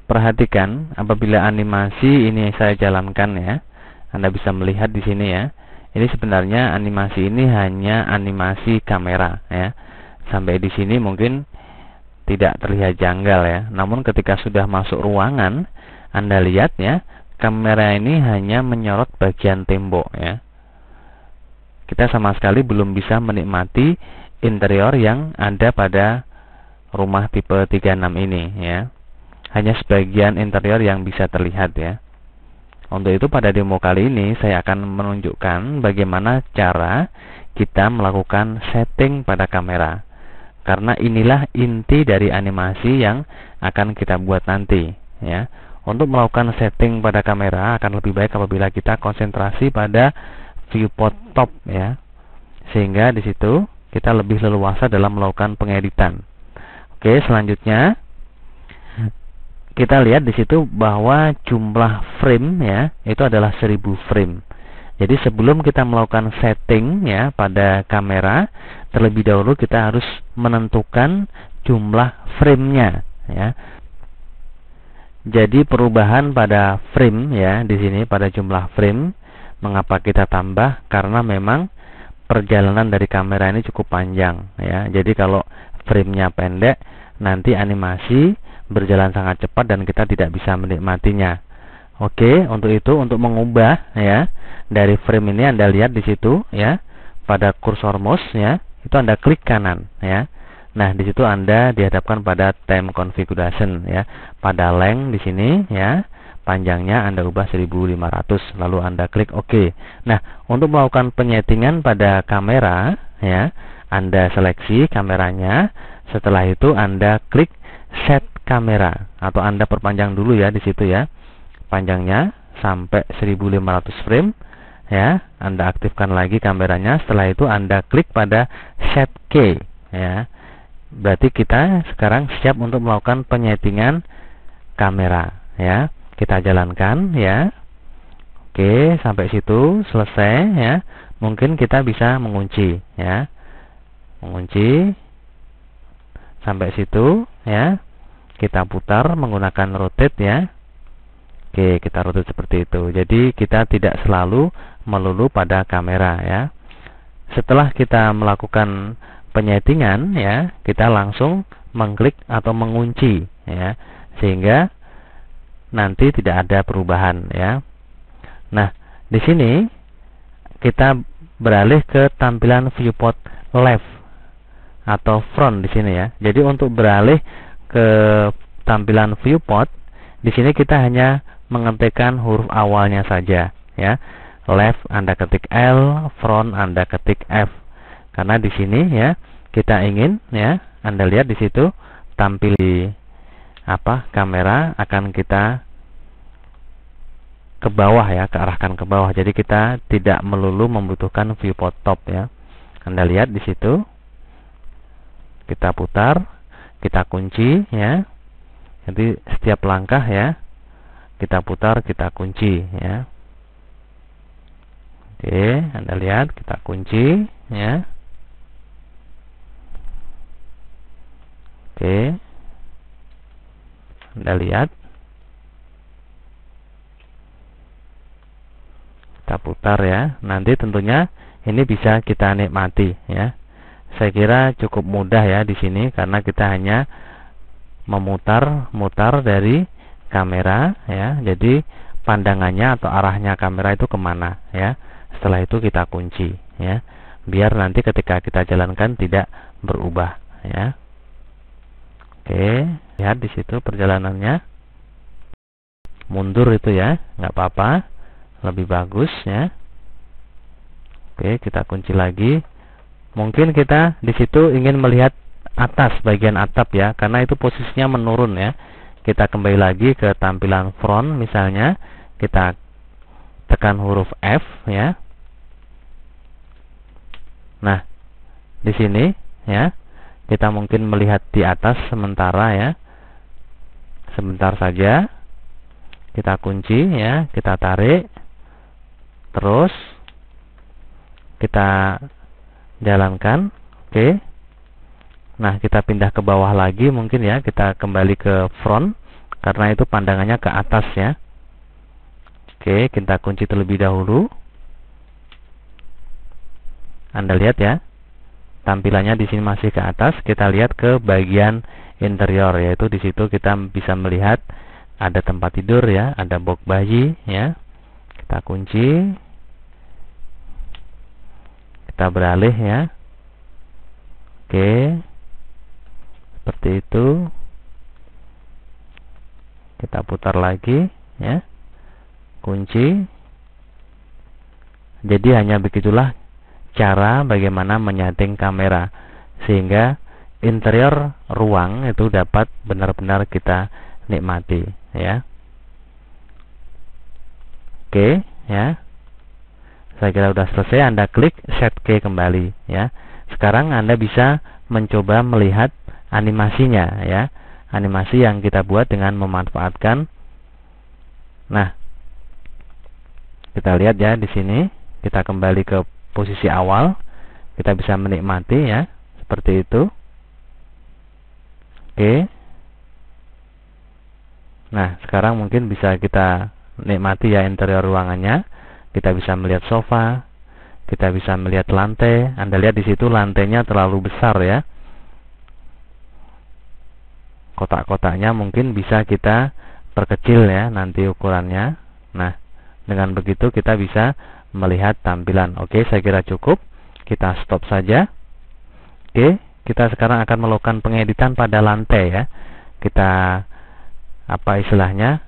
perhatikan apabila animasi ini saya jalankan ya. Anda bisa melihat di sini ya. Ini sebenarnya animasi ini hanya animasi kamera ya. Sampai di sini mungkin tidak terlihat janggal ya. Namun ketika sudah masuk ruangan, Anda lihat ya, kamera ini hanya menyorot bagian tembok ya. Kita sama sekali belum bisa menikmati interior yang ada pada rumah tipe 36 ini ya. Hanya sebagian interior yang bisa terlihat ya. Untuk itu pada demo kali ini saya akan menunjukkan bagaimana cara kita melakukan setting pada kamera. Karena inilah inti dari animasi yang akan kita buat nanti ya. Untuk melakukan setting pada kamera akan lebih baik apabila kita konsentrasi pada viewport top ya. Sehingga di situ kita lebih leluasa dalam melakukan pengeditan. Oke, selanjutnya kita lihat di situ bahwa jumlah frame ya itu adalah 1000 frame. Jadi sebelum kita melakukan setting ya pada kamera, terlebih dahulu kita harus menentukan jumlah frame-nya ya. Jadi perubahan pada frame ya di sini pada jumlah frame, mengapa kita tambah? Karena memang perjalanan dari kamera ini cukup panjang ya. Jadi kalau frame-nya pendek, nanti animasi berjalan sangat cepat dan kita tidak bisa menikmatinya. Oke, untuk itu untuk mengubah ya dari frame ini Anda lihat di situ ya pada kursor mouse ya, itu Anda klik kanan ya. Nah, di situ Anda dihadapkan pada time configuration ya. Pada length di sini ya, panjangnya Anda ubah 1500 lalu Anda klik OK. Nah, untuk melakukan penyetingan pada kamera ya, Anda seleksi kameranya. Setelah itu Anda klik set kamera atau Anda perpanjang dulu ya di situ ya. Panjangnya sampai 1500 frame ya. Anda aktifkan lagi kameranya. Setelah itu Anda klik pada set key ya. Berarti kita sekarang siap untuk melakukan penyetingan kamera ya. Kita jalankan ya. Oke, sampai situ selesai ya. Mungkin kita bisa mengunci ya. Mengunci sampai situ ya. Kita putar menggunakan rotate ya. Oke, kita rotate seperti itu. Jadi kita tidak selalu melulu pada kamera ya. Setelah kita melakukan penyetingan ya, kita langsung mengklik atau mengunci ya, sehingga nanti tidak ada perubahan ya. Nah, di sini kita beralih ke tampilan viewport left atau front di sini ya. Jadi untuk beralih ke tampilan viewport di sini kita hanya mengetikkan huruf awalnya saja ya. Left Anda ketik L, front Anda ketik F. Karena di sini ya kita ingin ya, Anda lihat di situ tampil di kamera akan kita ke bawah ya, kearahkan ke bawah. Jadi kita tidak melulu membutuhkan viewport top ya. Anda lihat di situ. Kita putar, kita kunci ya. Jadi setiap langkah ya kita putar, kita kunci ya. Oke, Anda lihat kita kunci ya. Oke, Anda lihat kita putar ya. Nanti tentunya ini bisa kita nikmati ya. Saya kira cukup mudah ya di sini karena kita hanya memutar-mutar dari kamera ya. Jadi pandangannya atau arahnya kamera itu kemana ya. Setelah itu kita kunci ya. Biar nanti ketika kita jalankan tidak berubah ya. Oke, lihat di situ perjalanannya mundur itu ya, nggak apa-apa, lebih bagus ya. Oke, kita kunci lagi. Mungkin kita di situ ingin melihat atas, bagian atap ya, karena itu posisinya menurun ya. Kita kembali lagi ke tampilan front misalnya, kita tekan huruf F ya. Nah, di sini ya. Kita mungkin melihat di atas sementara ya. Sebentar saja. Kita kunci ya, kita tarik. Terus kita jalankan. Oke. Nah, kita pindah ke bawah lagi mungkin ya. Kita kembali ke front karena itu pandangannya ke atas ya. Oke, kita kunci terlebih dahulu. Anda lihat ya, tampilannya di sini masih ke atas. Kita lihat ke bagian interior, yaitu di situ kita bisa melihat ada tempat tidur ya, ada box bayi ya. Kita kunci. Kita beralih ya. Oke. Seperti itu. Kita putar lagi ya. Kunci. Jadi hanya begitulah cara bagaimana menyeting kamera sehingga interior ruang itu dapat benar-benar kita nikmati ya. Oke ya. Saya kira sudah selesai. Anda klik set key kembali ya. Sekarang Anda bisa mencoba melihat animasinya ya. Animasi yang kita buat dengan memanfaatkan. Nah, kita lihat ya di sini. Kita kembali ke posisi awal. Kita bisa menikmati ya, seperti itu. Oke. Nah, sekarang mungkin bisa kita nikmati ya interior ruangannya. Kita bisa melihat sofa, kita bisa melihat lantai. Anda lihat di situ lantainya terlalu besar ya. Kotak-kotaknya mungkin bisa kita perkecil ya nanti ukurannya. Nah, dengan begitu kita bisa melihat tampilan. Oke, saya kira cukup. Kita stop saja. Oke, kita sekarang akan melakukan pengeditan pada lantai ya. Kita apa istilahnya?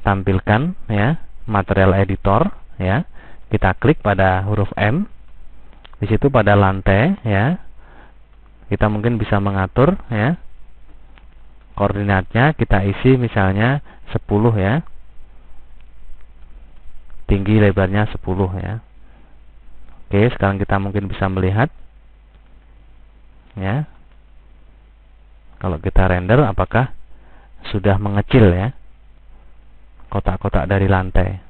Tampilkan ya, material editor ya. Kita klik pada huruf M. Di situ pada lantai ya. Kita mungkin bisa mengatur ya. Koordinatnya kita isi misalnya 10 ya. Tinggi lebarnya 10 ya. Oke, sekarang kita mungkin bisa melihat ya. Kalau kita render apakah sudah mengecil ya kotak-kotak dari lantai.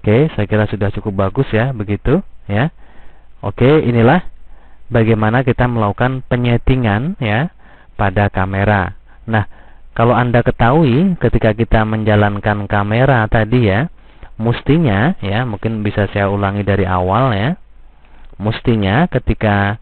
Oke, saya kira sudah cukup bagus ya begitu ya. Oke, inilah bagaimana kita melakukan penyetingan ya pada kamera. Nah, kalau Anda ketahui ketika kita menjalankan kamera tadi ya, mestinya ya, mungkin bisa saya ulangi dari awal ya. Mestinya ketika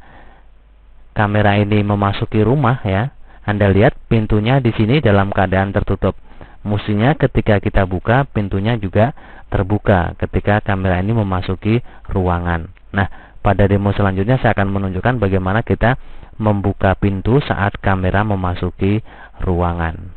kamera ini memasuki rumah ya, Anda lihat pintunya di sini dalam keadaan tertutup. Mestinya ketika kita buka, pintunya juga terbuka ketika kamera ini memasuki ruangan. Nah, pada demo selanjutnya saya akan menunjukkan bagaimana kita membuka pintu saat kamera memasuki ruangan.